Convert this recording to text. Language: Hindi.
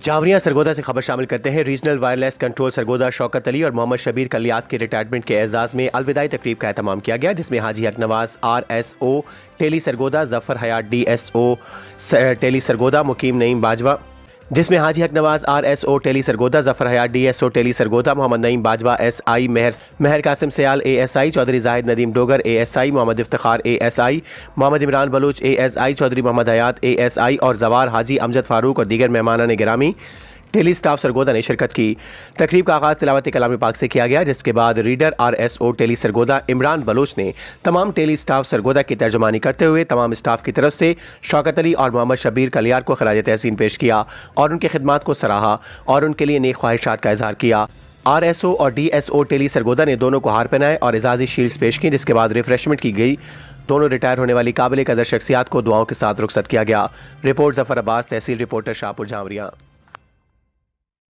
जावरिया सरगोदा से खबर शामिल करते हैं। Regional wireless control Sargodha Shaukat Ali और मोहम्मद शबीर कलियात के रिटायरमेंट के एजाज़ में अलविदाई तकरीब का एहतमाम किया गया, जिसमें हाजी हक नवाज RSO टेली सरगोदा, जफर हयात DSO टेली सरगोदा, मुकीम नईम बाजवा टेली सरगोदा, जफर हयात DSO टेली Sargodha, Mohammad Naeem Bajwa SI, Mehar Qasim Sial ASI, Chaudhry Zahid Nadeem Dogar ASI, Mohammad Iftikhar ASI, Mohammad Imran Baloch ASI, Chaudhry Mohammad Hayat ASI और जवार हाजी अमजद फारूक और दीगर मेहमानान गिरामी टेली स्टाफ सरगोदा ने शिरकत की। तकरीब का आगाज़ तिलावत कलाम पाक से किया गया, जिसके बाद रीडर RSO टेली सरगोदा इमरान बलोच ने तमाम टेली स्टाफ सरगोदा की तर्जुमानी करते हुए तमाम स्टाफ की तरफ से शौकत अली और मोहम्मद शबीर कलियार को खराज तहसीन पेश किया और उनकी खिदमात को सराहा और उनके लिए नेक ख्वाहिशात का इजहार किया। RSO और DSO टेली सरगोदा ने दोनों को हार पहनाए और एजाज़ी शील्ड्स पेश की, जिसके बाद रिफ्रेशमेंट की गई। दोनों रिटायर होने वाली काबिल कदर शख्सियात को दुआओं के साथ रुखसत किया गया। रिपोर्ट जफर अब्बास, तहसील रिपोर्टर शाहपुर जावरिया।